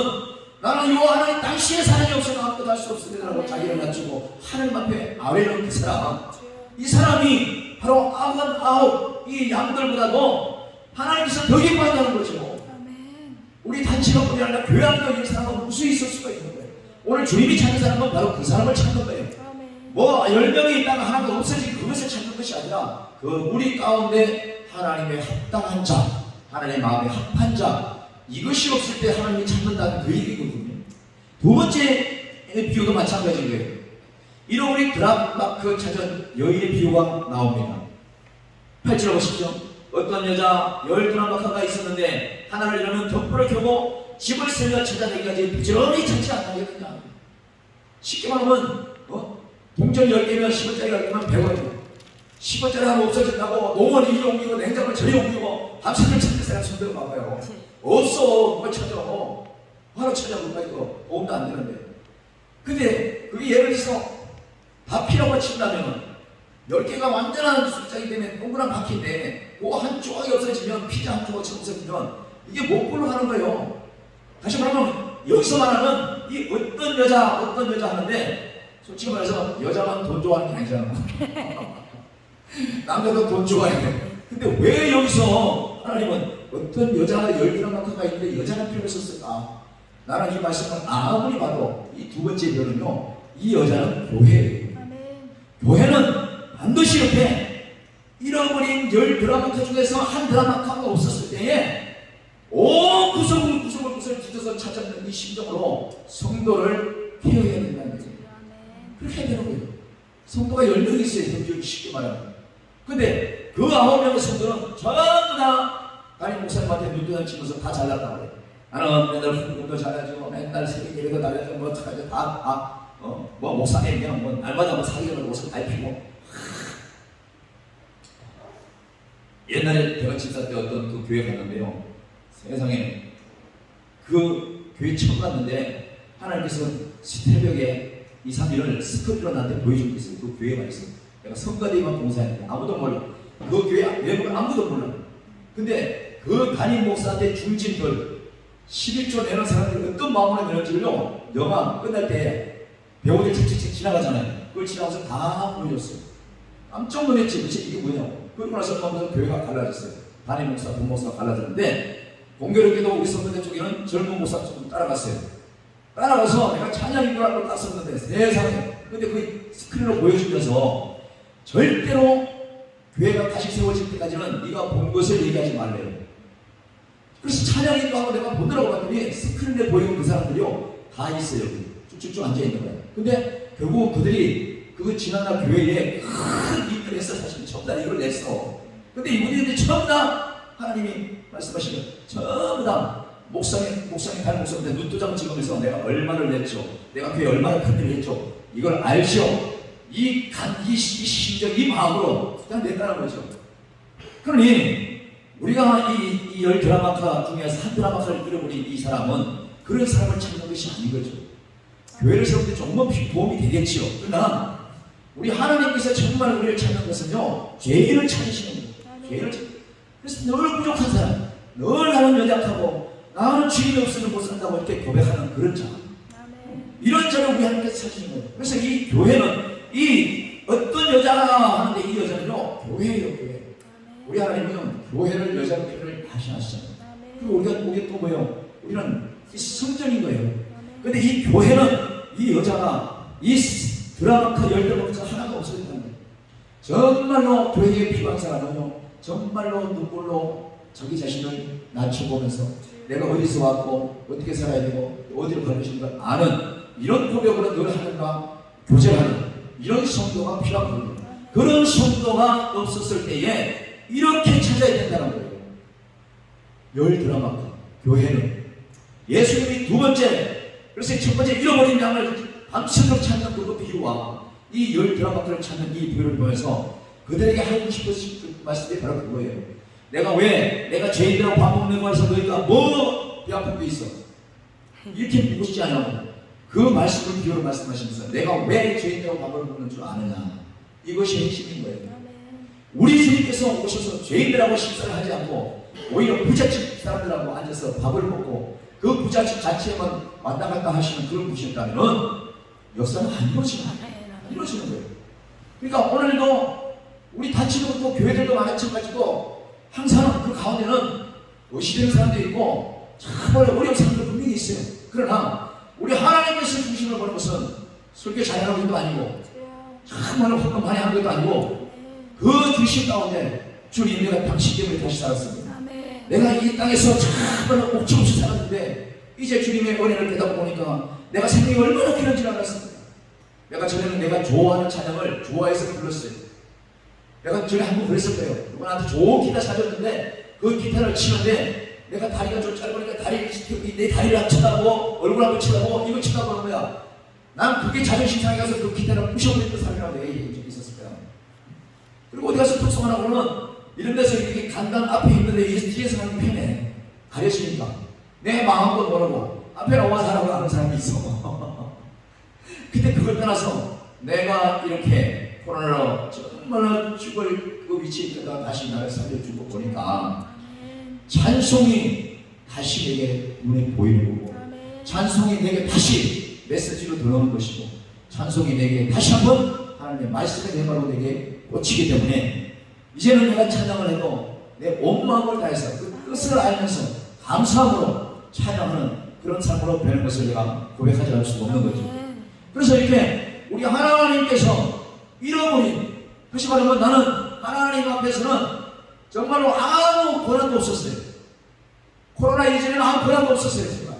나는 요 하나님 당시에 사람이 없어서 아무것도 할 수 없습니다라고 자기를 낮추고 하나님 앞에 아뢰는 그 사람, 이 사람이 바로 99 이 양들보다도 하나님께서 더 기뻐한다는 거죠. 우리 단체가 뿐이 아니라 교회 안에 이 사람은 무수히 있을 수가 있는 거예요. 오늘 주님이 찾는 사람은 바로 그 사람을 찾는 거예요. 뭐 10명이 있다가 하나가 없어지고 그것을 찾는 것이 아니라 그 우리 가운데 하나님의 합당한 자, 하나님의 마음에 합한 자, 이것이 없을 때 하나님이 찾는다는 그 얘기거든요. 두 번째 비유도 마찬가지인 거예요. 이런 우리 드라마크 찾은 여인의 비유가 나옵니다. 8절 보십시오. 어떤 여자 12라마카가 있었는데 하나를 이루는 덕불을 켜고 집을 세워 찾아내기까지 부지런히 찾지 않겠느냐. 쉽게 말하면 동전 10개면 10원짜리가 되면 100원이고 10원짜리 하면 없어진다고 농원 이리 옮기고 냉장고를 저리 옮기고 밤새를 찾는 사람 손들어 봐봐요. 없어. 누가 찾아. 바로 찾아볼까 이거 도움도 안 되는데. 근데 그게 예를 들어서 바퀴라고 친다면 10개가 완전한 숫자이기 때문에 동그란 바퀴인데 그거 한 조각이 없어지면 피자 한 조각이 없어지면 이게 못 굴러 가는 거예요. 다시 말하면 여기서 말하는 이 어떤 여자 하는데 솔직히 말해서 여자만 돈 좋아하는 게 아니잖아. 남자도 돈 좋아해야 돼. 근데 왜 여기서 하나님은 어떤 여자가 10개나 있는데 여자는 필요를 썼을까? 나는 이 말씀을 아무리 봐도 이 두 번째 별은요, 이 여자는 교회예요. 교회는 반드시 이렇게 잃어버린 10드라마카 중에서 한 드라마카가 없었을 때에 온 구석을 뒤져서 찾아내는 이 심정으로 성도를 케어해야 된다는 거예요. 그렇게 해야 되는 거예요. 성도가 10명이 있어요. 쉽게 말하면. 근데 그 9명의 성도는 전부 다 담임 목사님한테 눈두덩 치면서 다 잘났다고 그래요. 나는 맨날 훈련도 잘하죠. 맨날 새벽 예배도 잘하죠. 뭐 잘하죠. 뭐 목사님 그냥 뭐 날마다 뭐 사기를 옷을 다 입히고. 옛날에 대학집사 때 어떤 그 교회 갔는데요. 세상에 그 교회 처음 갔는데 하나님께서 새벽에 2, 3일을 스크린으로 나한테 보여준 게 있어요. 그 교회가 있어요. 내가 성가대만 봉사했는데 아무도 몰라. 그 교회 외부는 아무도 몰라. 근데 그 담임 목사한테 중진들 11조 내는 사람들이 어떤 마음으로 내는지를요, 영화 끝날 때 배우들 책책책 지나가잖아요. 그걸 지나가서 다 보여줬어요. 깜짝 놀랐지. 도대체 이게 뭐냐고. 그러고 나서 교회가 갈라졌어요. 담임 목사, 본목사가 갈라졌는데 공교롭게도 우리 선배들 쪽에는 젊은 목사 좀 따라갔어요. 따라가서 내가 찬양 인도라고 땄었는데 세상에. 근데 그 스크린으로 보여주면서 절대로 교회가 다시 세워질 때까지는 네가 본 것을 얘기하지 말래요. 그래서 찬양인도 하고 내가 보느라고 봤더니 스크린에 보이는 그 사람들이요 다 있어요. 쭉쭉쭉 앉아있는 거예요. 근데 결국 그들이 그 지난날 교회에 큰 일을 했어. 사실 전부 다 이걸 냈어. 근데 이분들이 전부 다 하나님이 말씀하시면 전부 다 목상에 갈 목사인데 눈도장 찍으면서 내가 얼마를 냈죠. 내가 교회에 얼마나 큰 일을 했죠. 이걸 알죠. 이 심정, 이 마음으로 그냥 냈다는 거죠. 그러니 우리가 이 열 드라마카 중에서 한 드라마카를 끌어버린 이 사람은 그런 사람을 찾는 것이 아닌 거죠. 교회를 세울 때 조금은 도움이 되겠지요. 그러나 우리 하나님께서 정말 우리를 찾는 것은요 죄인을 찾으시는 거예요. 죄인을 찾는 거예요. 그래서 늘 부족한 사람, 늘 나는 연약하고 나는 주인이 없으면 못 산다고 이렇게 고백하는 그런 자, 이런 자를 우리 하나님께서 찾으시는 거예요. 그래서 이 교회는 이 어떤 여자가 하는데 이 여자는요 교회예요. 교회. 우리 하나님은 교회를 여자로 표현을 다시 하시잖아요. 그리고 우리가 또 뭐예요? 우리는 이 성전인 거예요. 근데 이 교회는 이 여자가 이 드라마카 열대목자 하나가 없어졌다는 거예요. 정말로 교회에 필요한 사람은요 정말로 눈물로 자기 자신을 낮춰보면서 내가 어디서 왔고 어떻게 살아야 되고 어디로 가는 것인가 아는 이런 고백으로 늘 하는가 교제하는 이런 성도가 필요하거든요. 그런 성도가 없었을 때에 이렇게 찾아야 된다는 거예요. 열 드라마카 교회는 예수님이 두 번째, 그래서 첫 번째 잃어버린 양을 밤새도록 찾는 그 비유와 이 열 드라마카를 찾는 이 비유를 보면서 그들에게 하고 싶으신 그 말씀이 바로 그거예요. 내가 죄인들하고 밥 먹는 거에서 너희가 뭐 배아픈 게 있어? 이렇게 묻고 싶지 않냐고. 그 말씀을 비유로 말씀하시면서 내가 왜 죄인들하고 밥을 먹는 줄 아느냐. 이것이 핵심인 거예요. 우리 주님께서 오셔서 죄인들하고 식사를 하지 않고 오히려 부잣집 사람들하고 앉아서 밥을 먹고 그 부잣집 자체에만 왔다 갔다 하시는 그런 분이셨다면 역사는 안 이루어지는 거예요. 그러니까 오늘도 우리 단체도 그렇고 교회들도 마찬가지고 항상 그 가운데는 의시되는 사람도 있고 참 어려운 사람도 분명히 있어요. 그러나 우리 하나님께서 중심을 보는 것은 설교 잘하는 것도 아니고 정말 헌금 많이 하는 것도 아니고 그 중심 가운데 주님 내가 당신 때문에 다시 살았습니다. 내가 이 땅에서 정말 옥청없이 살았는데 이제 주님의 은혜를 깨닫고 보니까 내가 생명이 얼마나 길은지 알았습니다. 내가 전에는 내가 좋아하는 찬양을 좋아해서 불렀어요. 내가 전에 한번 그랬을 거예요. 누가 나한테 좋은 기타 사줬는데 그 기타를 치는데 내가 다리가 좀 짧으니까 내 다리를 쳐다보고 얼굴 한번 쳐다보고 이거 쳐다보는 거야. 난 그게 자존심 상해 가서 그 기타를 부셔버렸던 사람이라고 내가 얘기한 적이 있었을 거야. 그리고 어디 가서 톡송하나 보면 이런 데서 이렇게 간단 앞에 있는데 뒤에서 하는 편에 가려지니까 내 마음도 모르고 앞에 나와서 하라고 하는 사람이 있어. 근데 그걸 떠나서 내가 이렇게 코로나로 정말로 죽을 그 위치에 있다가 다시 나를 살려주고 보니까 찬송이 다시 내게 눈에 보이는 거고 찬송이 내게 다시 메시지로 들어오는 것이고 찬송이 내게 다시 한번 하나님의 말씀의 대마로 내게 꽂히기 때문에 이제는 내가 찬양을 해도 내 온 마음을 다해서 그 뜻을 알면서 감사함으로 찬양하는 그런 삶으로 되는 것을 내가 고백하지 않을 수가 없는 거죠. 그래서 이렇게 우리 하나님께서 잃어버린, 다시 말하면 나는 하나님 앞에서는 정말로 아무 고난도 없었어요. 코로나 이전에는 아무 고난도 없었어요. 정말.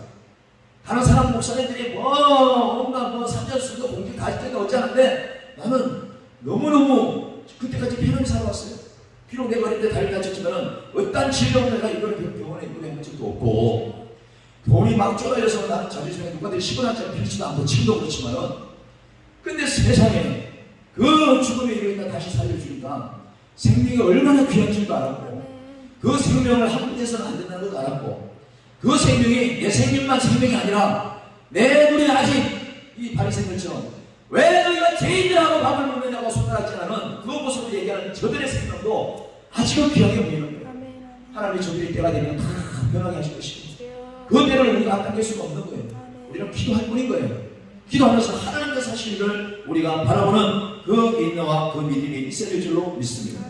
다른 사람 목사님들이 온갖 산전수도 공기 다 할 때도 어쩌는데 나는 너무너무 그때까지 편하게 살아왔어요. 비록 내가 어릴 때 다리 다쳤지만 어떤 질병을 내가 이걸 병원에 입원한 적도 없고 돈이 막 쪼달려서 나는 자존심에 누가들 10원짜리 필지도 않고 지금도 그렇지만은 근데 세상에 그 죽음에 이르다 다시 살려주니까 생명이 얼마나 귀한 줄도 알았고 그 생명을 함부로해서는 안 된다는 것도 알았고 그 생명이 내 생명만 생명이 아니라 내 눈에 아직 이 바리새인들처럼 왜 너희가 죄인들하고 밥을 먹느냐고 손가락질하는 그 모습을 얘기하는 저들의 생명도 아직은 귀하게 보이는 거예요. 하나님이 저들이 때가 되면 다 변하게 하실 것이고 그 때를 우리가 앞당길 수가 없는 거예요. 우리는 기도할 뿐인 거예요. 기도하면서 하나님께서 하신 일을 우리가 바라보는 그 인내와 그 믿음이 있어야 될 줄로 믿습니다.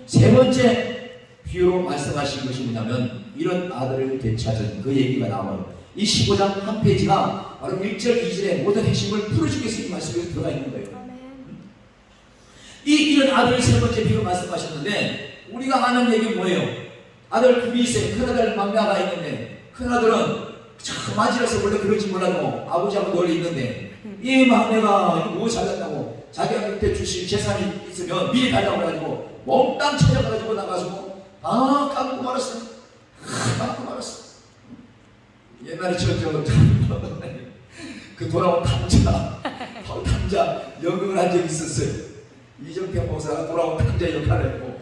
세 번째 비유로 말씀하신 것이 뭐냐면 이런 아들을 되찾은 그 얘기가 나와요. 이 15장 한 페이지가 바로 1절 2절의 모든 핵심을 풀어주기 위해서 이 말씀이 들어가 있는 거예요. 이런 아들을 세 번째 비유로 말씀하셨는데 우리가 아는 얘기 뭐예요? 아들 둘이 있어요. 큰아들 막내가 있는데 큰아들은 참 맞이라서 원래 그런지 몰라도 아버지하고 널리 있는데 이 막내가 뭐 잘났다고 자기한테 주신 재산이 있으면 미리 달라고 해가지고 몽땅 찾아가지고 나가서 까먹고 말았어요. 까먹고 말았어. 옛날에 그 돌아온 탕자 연극을 한 적이 있었어요. 이정택 목사가 돌아온 탕자 역할을 했고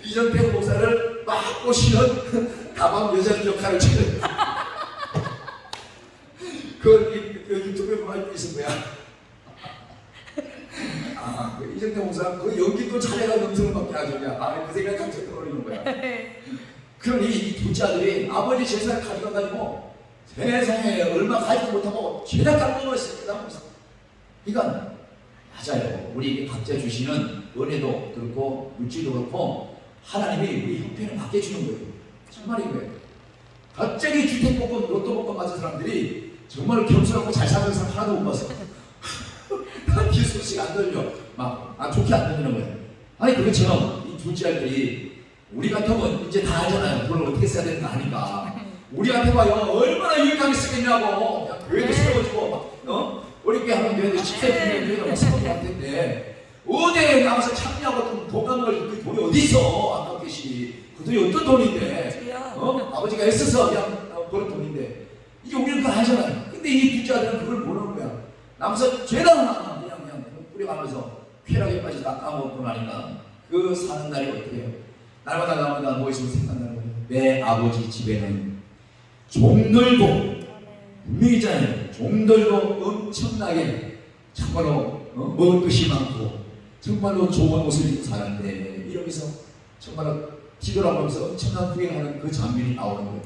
이정택 목사를 막 꼬시는 다방 여자 역할을 지금 그 유튜브에 보면 알고 있을 거야. 그 이정택 목사 그 연기도 잘해가 넘치는 밖에 안 좋냐. 그 생각이 갑자기 떠오르는 거야. 그러니 이 둘째 아들이 아버지 재산을 가져가가지고 세상에 얼마 가지도 못하고 죄다 까먹었어요. 그러니까 맞아요. 우리 각자 주시는 은혜도 그렇고 물질도 그렇고 하나님이 우리 형편을 맡겨주는 거예요. 정말인 거예요. 갑자기 주택복권, 로또복권 맞은 사람들이 정말 겸손하고 잘 사는 사람 하나도 못 봤어. 기술식 안 들려. 좋게 안 들리는 거예요. 아니 그것처럼 이 둘째 아들이 우리 같으면 이제 다 알잖아요. 돈을 어떻게 써야 되는 거 아니까. 우리 같아 봐요. 얼마나 유익하게 쓰겠냐고. 교회도 세워주고 우리 교회 하면 교회도 10세 분의 교회도 막 세워줄 텐데 어디에 나와서 참여하고 돈 갚는 그 돈이 어디 있어. 아깝게 시. 그 돈이 어떤 돈인데 아버지가 애써서 그냥 버는 돈인데 이게 우리는 그거 알잖아요. 근데 이 둘째 아들은 그걸 모르는 거야. 남서 죄다 그냥 뿌려가면서 쾌락에 빠져 다 까먹고 나니까 그 사는 날이 어떻게 해요? 날마다 뭐 있으면 생각나는 거예요. 내 아버지 집에는 종들도 분명히 있잖아요. 종들도 엄청나게 정말로 먹을 것이 많고 정말로 좋은 옷을 입고 사는데 이러면서 정말로 뒤돌아보면서 엄청난 후회하는 그 장면이 나오는 거예요.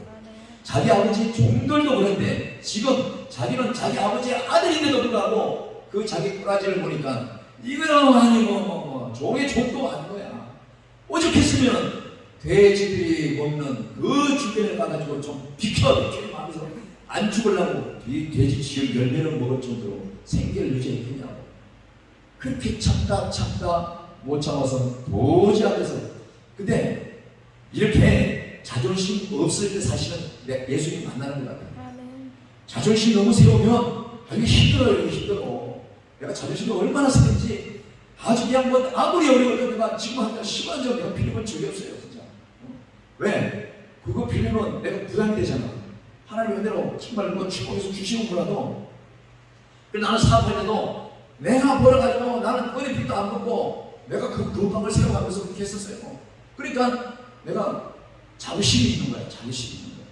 자기 아버지 종들도 그런데 지금 자기는 자기 아버지의 아들인데도 불구하고 그 자기 꼬라지를 보니까 이거는 아니고 종의 종도 아닌 거야. 오죽했으면 돼지들이 먹는 그 주변을 가가지고 좀 비켜 하면서 안 죽으려고 돼지 지을 열매를 먹을 정도로 생계를 유지했겠냐고. 그렇게 참다 못 참아서 도저히 안 돼서. 근데 이렇게 자존심 없을 때 사실은 예수님 만나는 것 같아요. 자존심 너무 세우면 이게 힘들어. 내가 자존심이 얼마나 세는지 아주 그냥 아무리 어려워도 지금 한 10원 정도 빌리면 적이 없어요. 진짜. 왜? 그거 빌리면 내가 부담이 되잖아. 하나님 은혜로 정말 축복해서 주시는 거라도 나는 사업할 때도 내가 벌어가지고 나는 어디 빚도 안 걷고 내가 그 방을 세워가면서 그렇게 했었어요. 그러니까 내가 자부심이 있는 거야. 자부심이 있는 거야.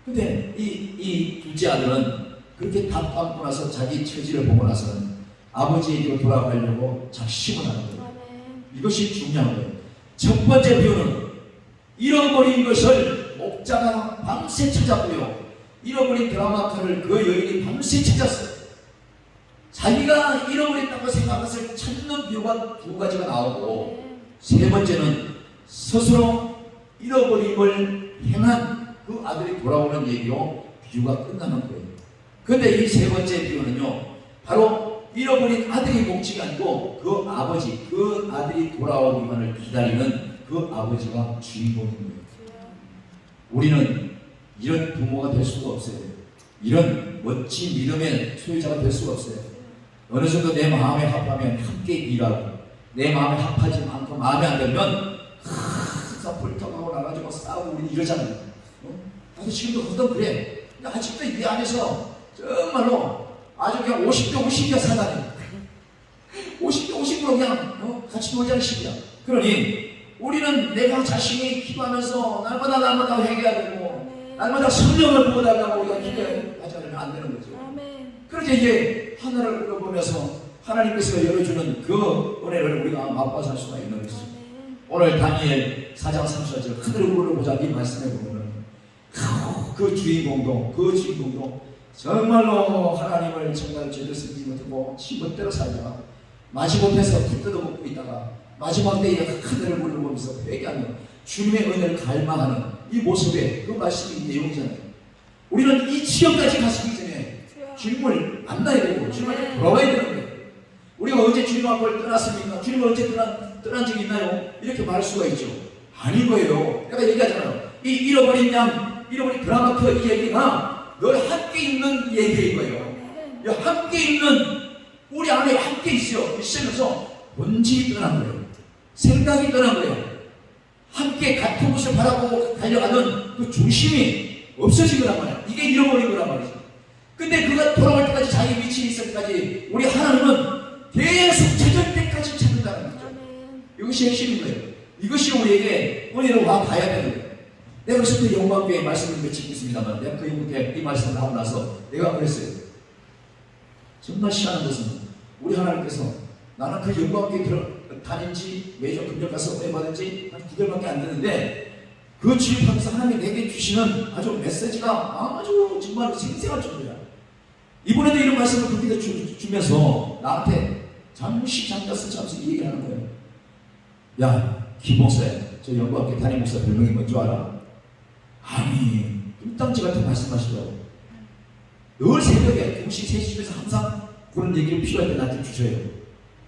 근데 이 둘째 아들은 그렇게 다 받고 나서 자기 처지를 보고 나서는 아버지에게로 돌아가려고 작심을 하는 거예요. 이것이 중요한 거예요. 첫 번째 비유는 잃어버린 것을 목자가 밤새 찾았고요. 잃어버린 드라마카를 그 여인이 밤새 찾았어요. 자기가 잃어버렸다고 생각한 것을 찾는 비유가 두 가지가 나오고 세 번째는 스스로 잃어버림을 행한 그 아들이 돌아오는 얘기로 비유가 끝나는 거예요. 그런데 이 세 번째 비유는요, 바로 잃어버린 아들이 목적이 아니고 그 아버지, 그 아들이 돌아오기만을 기다리는 그 아버지가 주인공인 거예요. 우리는 이런 부모가 될 수가 없어요. 이런 멋진 믿음의 소유자가 될 수가 없어요. 어느 정도 내 마음에 합하면 함께 일하고 내 마음에 합하지 않고 마음에 안 들면 불통하고 나가지고 싸우고 우리 이러잖아요. 나도 지금도 그것도 그래. 근데 아직도 이 안에서 정말로 아주 그냥 50대 50이 사다니 50대 50으로 그냥 같이 놀자는 식이야. 그러니 우리는 내가 자신이 기도하면서 날마다 회개해야 되고 날마다 성령을 부어달라고 우리가 기도하지 않으면 안 되는 거죠. 그렇게 이제 하늘을 물어보면서 하나님께서 열어주는 그 은혜를 우리가 맛봐서 할 수가 있는 것이죠. 오늘 다니엘 4장 34절 하늘을 물어보자 이 말씀에 보면 그 주인공도 정말로 하나님을 정말 제대로 쓰지 못하고 지멋대로 살다가 마지못해서 불 뜯어먹고 있다가 마지막 때에 하늘을 물어보면서 회개하며 주님의 은혜를 갈망하는 이 모습에 그 말씀이 내용이잖아요. 우리는 이 지역까지 가시기 전에 주님을 만나야 되고 주님을 돌아와야 되는 거예요. 우리가 언제 주님 앞을 떠났습니까? 주님을 언제 떠난 적이 있나요? 이렇게 말할 수가 있죠. 아닌 거예요. 내가 얘기하잖아요. 이 잃어버린 양, 잃어버린 드라마트 이 얘기가 늘 함께 있는 얘기인 거예요. 함께 있는, 우리 안에 함께 있어요. 시작해서 본질이 떠난 거예요. 생각이 떠난 거예요. 함께 같은 곳을 바라보고 달려가는 그 중심이 없어진 거란 말이야. 이게 잃어버린 거란 말이지. 근데 그가 돌아올 때까지 자기 위치에 있을 때까지 우리 하나님은 계속 찾을 때까지 찾는다는 거죠. 이것이 핵심인 거예요. 이것이 우리에게 은혜로 와 봐야 되는 거예요. 내가 그래서 그 영광교회 말씀을 맺히고 있습니다만, 내가 그 영광교회 이 말씀을 하고 나서 내가 그랬어요. 정말 희한한 것은 우리 하나님께서 나는 그 영광교회 다닌 지 매주 금요 가서 은혜 받은 지 한 9개월밖에 안 됐는데 그 주입하면서 하나님이 내게 주시는 아주 메시지가 아주 정말 생생할 정도야. 이번에도 이런 말씀을 그렇게 주면서 나한테 잠시 쓰면서 이 얘기를 하는 거예요. 야, 김 목사야, 저 영광교회 담임 목사 별명이 뭔지 알아? 아니, 뚱땅지 같은 말씀하시더라고. 늘 새벽에 2시, 3시쯤에서 항상 그런 얘기를 필요할 때 나한테 주셔요.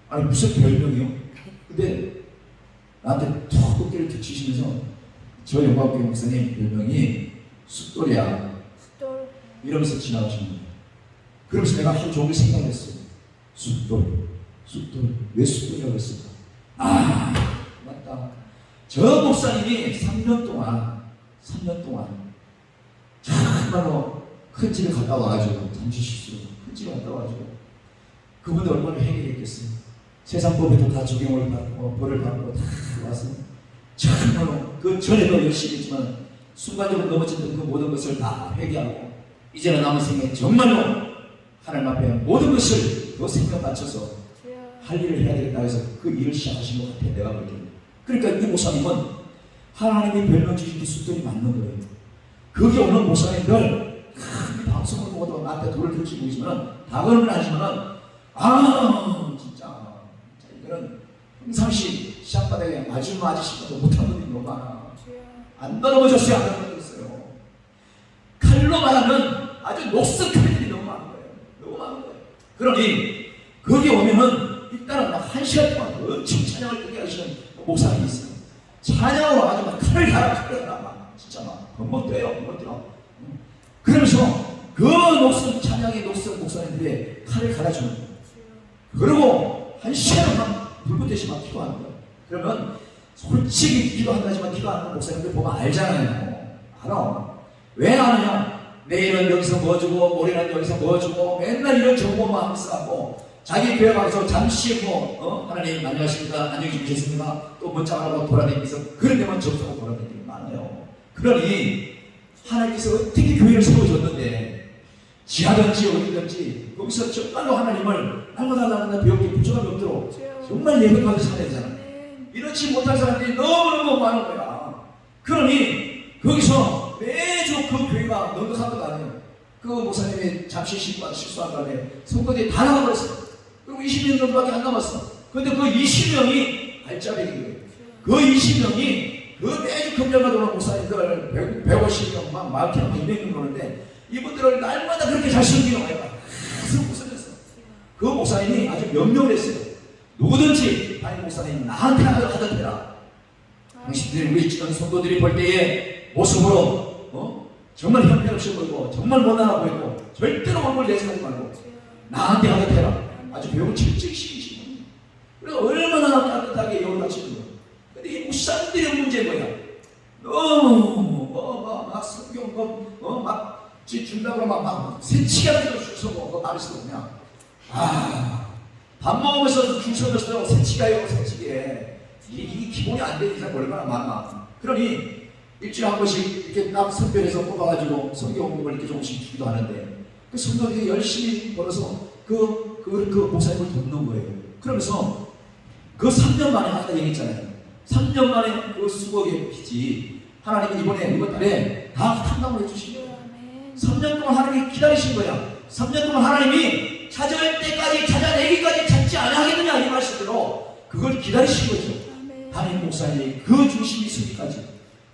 아니, 무슨 별명이요? 근데 나한테 툭 어깨를 툭치시면서 저 영광교회 목사님 별명이 숫돌이야. 숫돌. 이러면서 지나가시는 거예요. 그러면서 내가 하루 종일 생각했어요. 숫돌. 왜 숫돌이라고 했을까? 맞다. 저 목사님이 3년 동안 정말로 큰 집에 갔다 와가지고 잠시 실수로 큰 집에 갔다 와가지고 그분들 얼마나 회개했겠어요. 세상 법에도 다 적용을 받고 벌을 받고 다 와서 정말로 그 전에도 열심히 했지만 순간적으로 넘어졌던 그 모든 것을 다 회개하고 이제는 남은 생에 정말로 하나님 앞에 모든 것을 그 생각 맞춰서 할 일을 해야 되겠다 해서 그 일을 시작하신 것 같아. 내가 볼 때는. 그러니까 이 목사님은 하나님이 별명 주신 숫돌이 맞는 거예요. 거기 오는 목사님들 방송을 보고도 나한테 돌을 던지고 있으면 다그는 하지만 진짜 이거는 평상시 시합바닥에 아저씨보다 못하는 분이 너무 많아. 안 넘어졌어요. 안 넘어졌어요. 칼로 말하면 아주 녹슨 칼들이 너무 많은 거예요. 그러니 거기 오면은 일단은 막 1시간 동안 엄청 찬양을 크게 하시는 목사님이 있어요. 찬양으로 아주 막 칼을 갈아 막 진짜 막 겉멋대요. 그러면서 그 녹슨 찬양의 녹슨 목사님들이 칼을 갈아주는 거예요. 그리고 1시간만 불붙듯이 막 기도하는 거예요. 그러면 솔직히 기도한다지만 기도하는 목사님들 보면 알잖아요. 알아. 왜 아느냐? 내일은 여기서 뭐 주고 모레는 여기서 뭐 주고 맨날 이런 정보만 하면서 하고 자기 교회 가서 잠시 하나님 안녕하십니까? 안녕히 주무셨습니까? 또 문자하고 돌아다니면서 그런 데만 접속하고 돌아다니는 게 많아요. 그러니 하나님께서 어떻게 교회를 세워줬는데 지하든지 어디든지 거기서 정말로 하나님을 날마다 배우기 부족함이 없도록 정말 예배하게 살아야 되잖아요. 이렇지 못한 사람들이 너무너무 많은 거야. 그러니 거기서 매주 그 교회가 넉넉한 것도 아니에요. 그 목사님이 잠시 실수한 다음에 성도들이 다 나가버렸어요. 그리고 20명 정도밖에 안 남았어. 근데 그 20명이 발자백인 거예요. 그 20명이 그 매주 금년마다 오는 목사님들 150명, 막 1000명, 200명 오는데 이분들을 날마다 그렇게 잘 섬기는 거예요. 계속 웃어냈어. 그 목사님이 아주 명령을 했어요. 누구든지 담임 목사님 나한테 하던 대라. 당신들이 우리 지금 성도들이 볼 때의 모습으로 정말 형편없이 보이고 정말 못나나 보이고 절대로 얼굴 내세우지 말고 나한테 하던 대라. 아주 배우고 질직시키시는. 그래서 얼마나 따뜻하게 여울 바치는 거예요. 근데 이 목사님들의 문제는 뭐야? 너무 막 성경 막 준다고 막 새치기 하는 거 줄 서고 말해서 그냥 밥 먹으면서 줄 서면서 새치기해요. 새치기해. 이게 기본이 안 되는 이상 얼마나 많아. 그러니 일주일에 한 번씩 이렇게 딱 선별해서 뽑아가지고 성경 공부를 이렇게 조금씩 주기도 하는데 그 성도들이 열심히 벌어서 그 목사님을 돕는 거예요. 그러면서 그 3년 만에 아까 얘기했잖아요. 3년 만에 그 수고의 빚이 하나님은 이번 달에 다 탕감을 해주시고요. 3년 동안 하나님이 기다리신 거야. 3년 동안 하나님이 찾아올 때까지 찾아내기까지 찾지 않아 하겠느냐 이 말씀대로 그걸 기다리신 거죠. 담임 목사님이 그 중심이 있으기까지.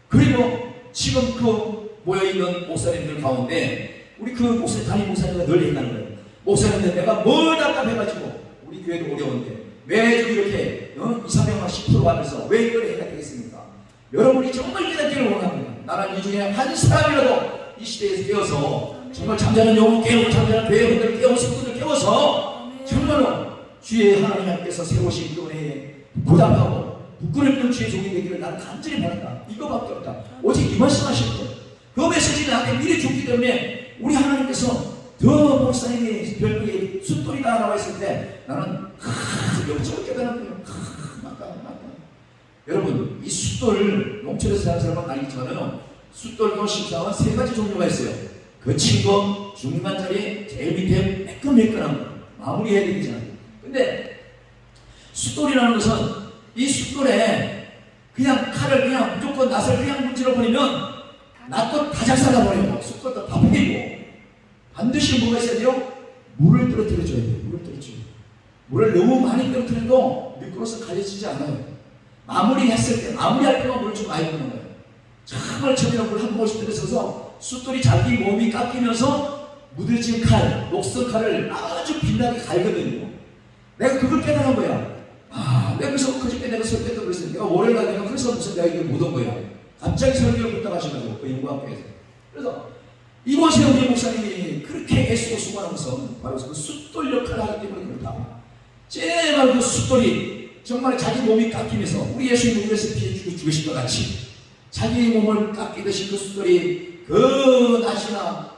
그리고 지금 그 모여있는 목사님들 가운데 우리 그 담임 목사님과 늘 얘기하는 거예요. 목사님들 내가 뭘 답답해가지고 우리 교회도 어려운데 매주 이렇게 2, 300만씩 풀어가면서 왜 이걸 해야 되겠습니까? 여러분이 정말 깨닫기를 원합니다. 나는 이 중에 한 사람이라도 이 시대에서 깨어서 정말 잠자는 영혼 깨우고 잠자는 배우들 깨우고 성도들 깨워서 정말로 주의 하나님 앞에서 세우신 그 은혜에 보답하고 부끄러운 주의 종이 되기를 나는 간절히 바란다. 이거밖에 없다. 오직 이 말씀하실 거예요. 그 메시지를 나한테 미리 줬기 때문에 우리 하나님께서 더 목사님이 별명이 숫돌이다라고 했을 때 나는 영적으로 깨달은 거예요. 맞다. 여러분 이 숫돌 농촌에서 사는 사람은 알겠지만요, 숫돌도 식상은 세 가지 종류가 있어요. 거친 거, 중간짜리, 제일 밑에 매끈매끈한 거 마무리해야 되잖아요. 근데 숫돌이라는 것은 이 숫돌에 그냥 칼을 그냥 무조건 낫을 그냥 문질러 버리면 낫도 다 작살나버려요. 숫돌도 다 패이고 반드시 뭐가 있어야 돼요? 물을 떨어뜨려줘야 돼요. 물을 떨어뜨려요. 물을 너무 많이 떨어뜨려도 미끄러워서 가려지지 않아요. 마무리했을 때, 마무리할 때만 물을 좀 많이 부는 거예요. 정말 처음에는 물 한 모금씩 들어서서 숫돌이 자기 몸이 깎이면서 무뎌진 칼, 녹슨 칼을 아주 빛나게 갈거든요. 내가 그걸 깨달은 거야. 내가 그래서 그저께 내가 설교도 그랬어요. 내가 월요일 날 내가 그래서 무슨 내가 이게 못 온 거야. 갑자기 설교를 부탁하셔가지고 그 영광교회에서. 그래서 이곳에 우리 목사님이 그렇게 애쓰고 수고하는 것은 바로 그 숫돌 역할을 하기 때문에 그렇다. 제발 그 숫돌이 정말 자기 몸이 깎이면서 우리 예수님이 우리에서 피해 죽으신 것 같이 자기 몸을 깎이듯이 그 숫돌이 그 낫이나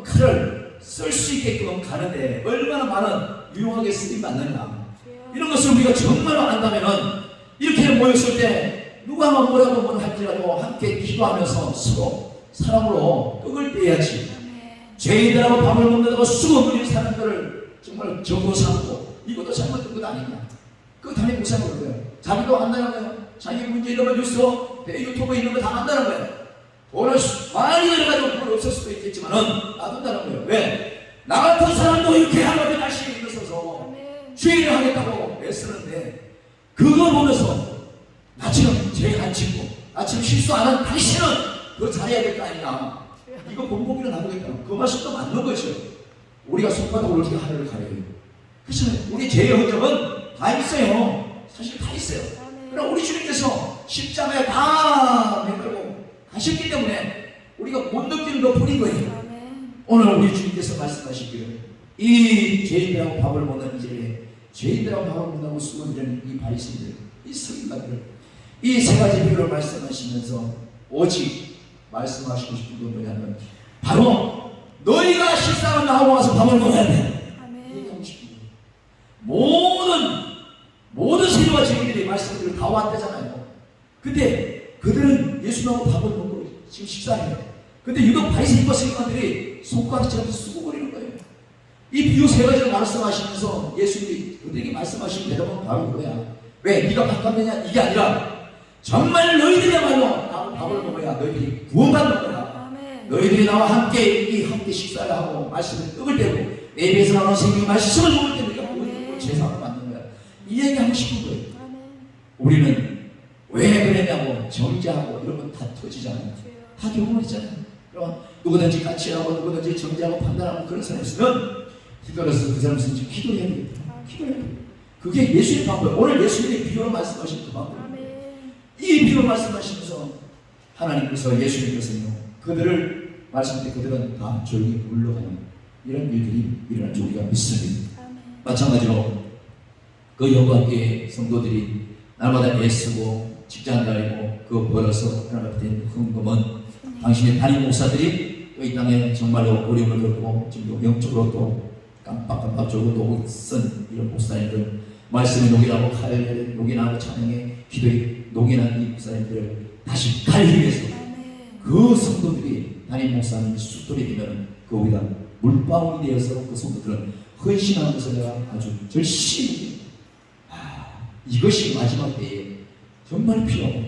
칼을 쓸 수 있게끔 가는데 얼마나 많은 유용하게 쓰임 받느냐. 이런 것을 우리가 정말로 안다면은 이렇게 모였을 때 누가 뭐라고 할지라도 함께 기도하면서 서로 사랑으로 떡을 떼야지. 죄인들하고 밥을 먹는다고 수고물린 사람들을 정말 적고 삼고 이것도 잘못된 것 아니냐. 그거 담임 목사님 그런 거예요. 자기도 안다는 거예요. 자기 문제 이런 거 뉴스, 유튜브에 있는 거 다 안다는 거예요. 돈을 많이 들어가지고 돈 없을 수도 있겠지만은 놔둔다는 거예요. 왜? 나 같은 사람도 이렇게 하나님의 날씨에 일어서서 죄인을 하겠다고 애쓰는데 그거 보면서 나처럼 죄 안 짓고 나처럼 실수 안 한 당신은 더 잘해야 될 거 아니냐. 이거 본보기를 나누겠다. 그 말씀도 맞는 거죠. 우리가 손바닥으로 어떻게 하늘을 가려요. 그렇잖아요. 우리 죄의 흔적은 다 있어요. 사실 다 있어요. 그럼 우리 주님께서 십자가에 다 매달고 가셨기 때문에 우리가 못 느끼는 것 뿐인 거예요. 오늘 우리 주님께서 말씀하시기를 이 죄인들하고 밥을 먹는 이제 죄인들하고 밥을 먹는다고 수고하는 이 바리새인들, 이 서기관들, 이 세 가지 비유를 말씀하시면서 오직 말씀하시고 싶은 건 뭐냐면 바로 너희가 식사를 나오고 와서 밥을 먹어야 돼. 얘기하고 싶은 거예요. 모든 세리와 죄인들이 말씀들을 다 왔대잖아요. 근데 그들은 예수님하고 밥을 먹고 지금 식사해요. 근데 유독 바리새인과 서기관들이 손가락처럼 쓰고 버리는 거예요. 이 비유 세 가지를 말씀하시면서 예수님이 그들에게 말씀하신 대답은 바로 그거야. 왜? 네가 밥 갚느냐? 이게 아니라 정말 너희들이야말로 나하고 밥을 먹어야 너희들이 구원받는 거야. 너희들이 나와 함께 식사를 하고 말씀을 떡을 떼고 내 입에서 나오는 생명의 말씀을 먹을 때 우리가 구원을 제사로 만든 거야. 이 얘기하고 싶은 거예요. 우리는 왜 그랬냐고 정죄하고 이런 건 다 터지잖아요. 다 경험을 있잖아요. 그럼 누구든지 같이 하고 누구든지 정죄하고 판단하고 그런 사람이 있으면 기도해서 그 사람 있으면 기도해야 되겠다. 기도해야 되겠다. 그게 예수의 방법. 오늘 예수님의 비유로 말씀하신 그 방법. 이 비유로 말씀하시면서 하나님께서 예수님께서요 그들을 말씀할 때 그들은 다 조용히 물러가는 이런 일들이 일어날 줄 우리가 믿습니다. 마찬가지로 그 영광교회 성도들이 날마다 애쓰고 직장 다니고 그 벌어서 하나님 앞에 된 헌금은 당신의 담임 목사들이 이 땅에 정말로 어려움을 겪고 지금 영적으로 또 깜빡깜빡 졸고 녹슨 이런 목사님들 말씀에 녹이라고 칼을 녹이나고 찬양에 기도에 녹이는 이 목사님들을 다시 가리기 위해서 그 성도들이 담임 목사님이 숫돌이 되면 그 위에다 물방울이 되어서 그 성도들은 헌신하는 것을 내가 아주 절실히 이것이 마지막 때에 정말 필요하고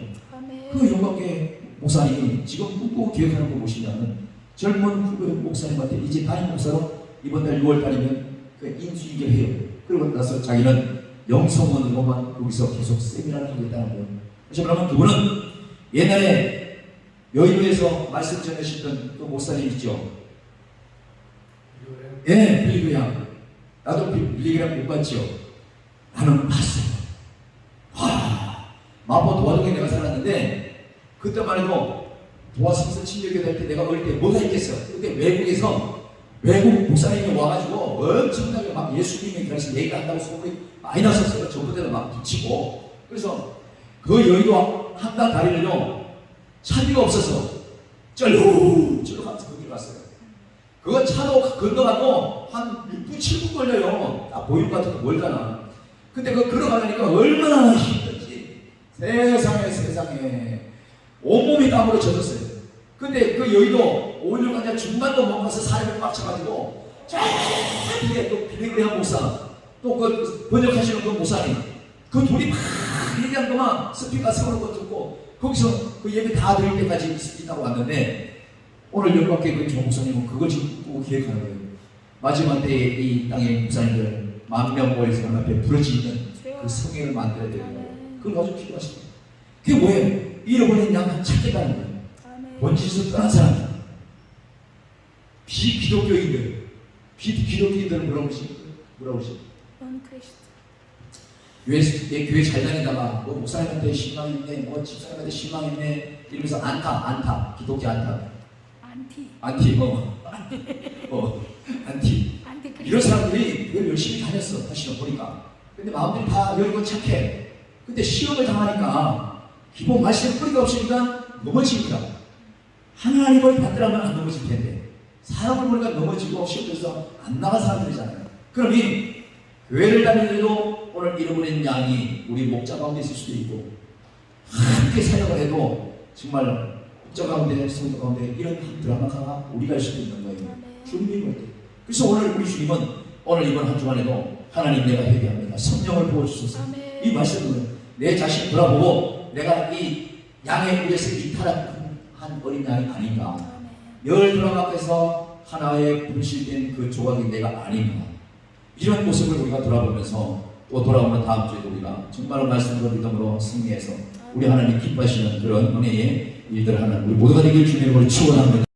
그 영광의 목사님이 지금 누구 기억하는 거 보시냐면 젊은 후배 목사님한테 이제 담임 목사로 이번 달 6월 달이면 그 인수인계를 해요. 그러고 나서 자기는 영성원으로만 거기서 계속 세미나를 하겠다는 거예요. 그래서 그러면 그분은 옛날에 여의도에서 말씀 전하시던 그 목사님 있죠. 예, 빌리그램. 나도 빌리그램 못 봤죠. 나는 봤어요. 와, 마포 도화동에 내가 살았는데 그때만 해도 도화성서 침례교 될 때 내가 어릴 때 뭐가 있겠어. 그때 외국 목사님이 와가지고 엄청나게 막 예수님에 대해서 얘기한다고 소문이 많이 났었어요. 저 그때는 막 붙이고. 그래서 그 여의도 한강 다리를요, 차비가 없어서 쩔룩 하면서 거기를 갔어요. 그거 차로 건너가도 한 6분, 7분 걸려요. 딱 보이는 것 같아도 멀잖아. 근데 그거 걸어가려니까 얼마나 힘든지. 세상에. 온몸이 땀으로 젖었어요. 근데 그 여의도 5.16 간자 중간도 못 가서 사람을 꽉 차가지고 쫙 뒤에 또 비례교회 목사, 또 그 번역하시는 그 목사님, 그 둘이 막 얘기한 것만 스피커 세우는 듣고 거기서 그 예배 다 드릴 때까지 있다고 왔는데, 오늘 열받게 그 조 목사님은 그걸 지금 꼭 기획하는 거예요. 마지막 때에 이 땅의 목사님들 10,000명 모일 사람 앞에 부러지는 그 성경을 만들어야 되는 거예요. 그걸 가지고 기도하십니다. 그게 뭐예요? 잃어버린 양 찾겠다는 거예요. 본질에서 떠난 사람, 비기독교인들, 기독교인들은 뭐라고 그러지? 교회 잘 다니다가 뭐 목사님한테 실망했네, 뭐 집사님한테 실망했네 이러면서 안타, 기독교 안타, 안티 이런 사람들이 그걸 열심히 다녔어. 다시 보니까. 근데 마음들이 다 열고 착해. 근데 시험을 당하니까 기본 말씀 뿌리가 없으니까 넘어집니다. 하나님을 받더라면 안 넘어질 텐데 사람을 보니까 넘어지고 시험에서 안 나간 사람들이잖아요. 그러니 교회를 다니는데도 오늘 잃어버린 양이 우리 목자 가운데 있을 수도 있고, 함께 사역을 해도 정말 목자 가운데, 성도 가운데 이런 드라마가 우리가 할 수도 있는 거예요. 주님이 때. 그래서 오늘 우리 주님은 오늘 이번 한 주간에도 하나님 내가 회개합니다. 성령을 부어주소서. 이 말씀은 내 자신 돌아보고 내가 이 양의 물에서 이탈한 어린 양이 아닌가, 열 드라마에서 하나의 분실된 그 조각이 내가 아닌가, 이런 모습을 우리가 돌아보면서 또 돌아오는 다음 주에도 우리가 정말로 말씀으로 믿음으로 승리해서 우리 하나님 기뻐하시는 그런 은혜의 일들 하는 우리 모두가 되길 주님으로 축원합니다.